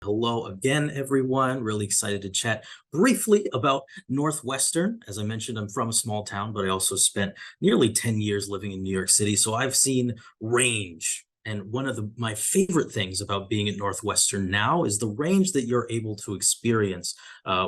Hello again, everyone. Really excited to chat briefly about Northwestern. As I mentioned, I'm from a small town, but I also spent nearly 10 years living in New York City. So I've seen range. And one of my favorite things about being at Northwestern now is the range that you're able to experience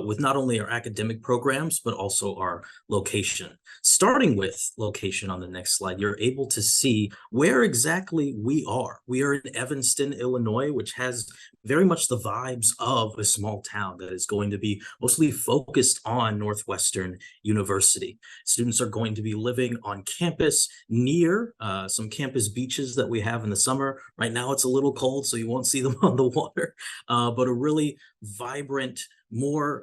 with not only our academic programs, but also our location. Starting with location on the next slide, you're able to see where exactly we are. We are in Evanston, Illinois, which has very much the vibes of a small town that is going to be mostly focused on Northwestern University. Students are going to be living on campus near some campus beaches that we have in the summer. Right now it's a little cold, so you won't see them on the water, but a really vibrant, more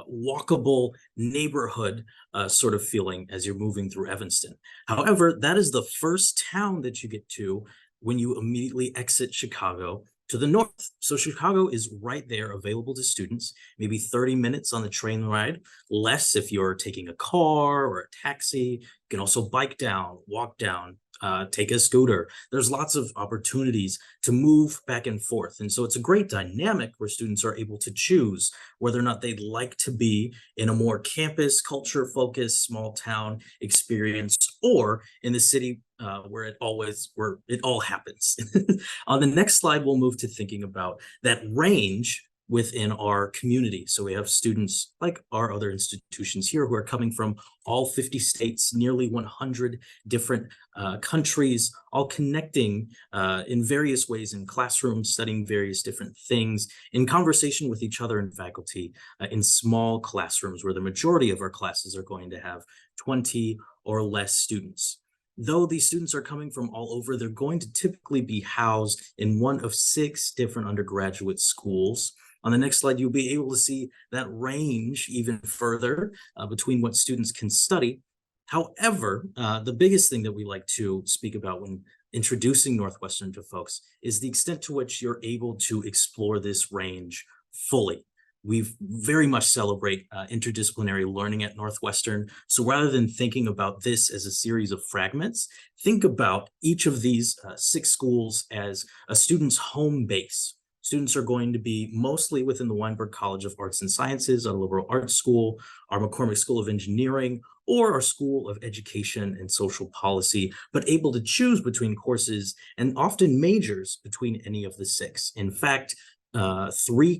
walkable neighborhood sort of feeling as you're moving through Evanston. However, that is the first town that you get to when you immediately exit Chicago to the north. So Chicago is right there available to students, maybe 30 minutes on the train ride, less if you're taking a car or a taxi. You can also bike down, walk down, take a scooter. There's lots of opportunities to move back and forth. And so it's a great dynamic where students are able to choose whether or not they'd like to be in a more campus culture focused small town experience or in the city where it all happens. On the next slide, we'll move to thinking about that range within our community. So we have students like our other institutions here who are coming from all 50 states, nearly 100 different countries, all connecting in various ways in classrooms, studying various different things, in conversation with each other and faculty in small classrooms where the majority of our classes are going to have 20 or less students. Though these students are coming from all over, they're going to typically be housed in one of 6 different undergraduate schools. On the next slide, you'll be able to see that range even further between what students can study. However, the biggest thing that we like to speak about when introducing Northwestern to folks is the extent to which you're able to explore this range fully. We very much celebrate interdisciplinary learning at Northwestern. So rather than thinking about this as a series of fragments, think about each of these 6 schools as a student's home base. Students are going to be mostly within the Weinberg College of Arts and Sciences, our liberal arts school, our McCormick School of Engineering, or our School of Education and Social Policy, but able to choose between courses and often majors between any of the 6. In fact, 3/4,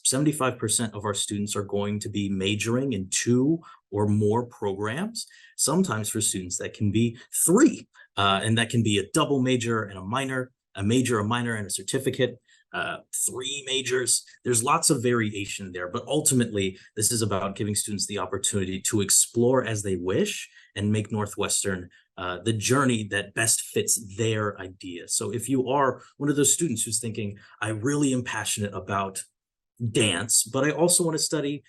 75% of our students are going to be majoring in 2 or more programs. Sometimes for students that can be 3, and that can be a double major and a minor, a major, a minor, and a certificate. 3 majors. There's lots of variation there, but ultimately this is about giving students the opportunity to explore as they wish and make Northwestern the journey that best fits their idea. So if you are one of those students who's thinking, I really am passionate about dance, but I also want to study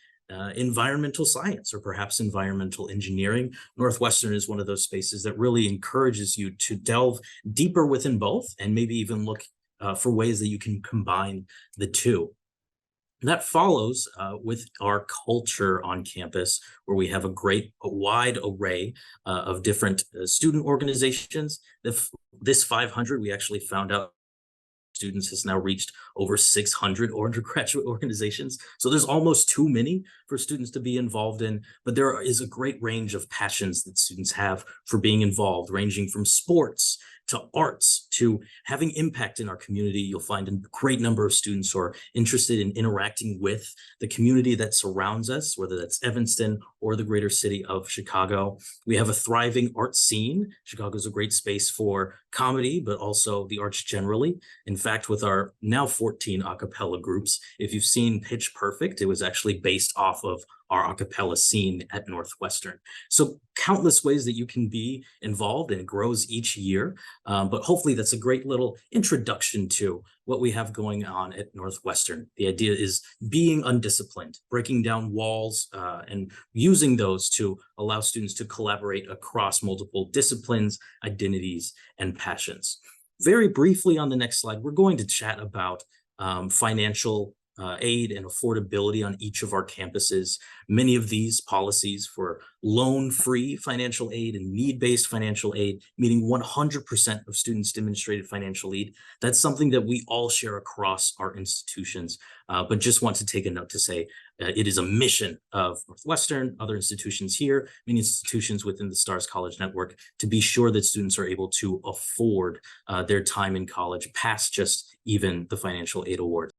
environmental science or perhaps environmental engineering, Northwestern is one of those spaces that really encourages you to delve deeper within both and maybe even look for ways that you can combine the two. That follows with our culture on campus, where we have a wide array of different student organizations. This 500, we actually found out students has now reached over 600 undergraduate organizations. So there's almost too many for students to be involved in, but there is a great range of passions that students have for being involved, ranging from sports to arts to having impact in our community. You'll find a great number of students who are interested in interacting with the community that surrounds us, whether that's Evanston or the greater city of Chicago. We have a thriving art scene. Chicago is a great space for comedy, but also the arts generally. In fact, with our now 14 a cappella groups, if you've seen Pitch Perfect, it was actually based off of our a cappella scene at Northwestern. So countless ways that you can be involved, and it grows each year. But hopefully that's a great little introduction to what we have going on at Northwestern. The idea is being undisciplined, breaking down walls, and using those to allow students to collaborate across multiple disciplines, identities, and passions. Very briefly on the next slide, we're going to chat about financial aid and affordability on each of our campuses. Many of these policies for loan-free financial aid and need-based financial aid, meaning 100% of students demonstrated financial aid. That's something that we all share across our institutions, but just want to take a note to say it is a mission of Northwestern, other institutions here, many institutions within the STARS College Network, to be sure that students are able to afford their time in college past just even the financial aid award.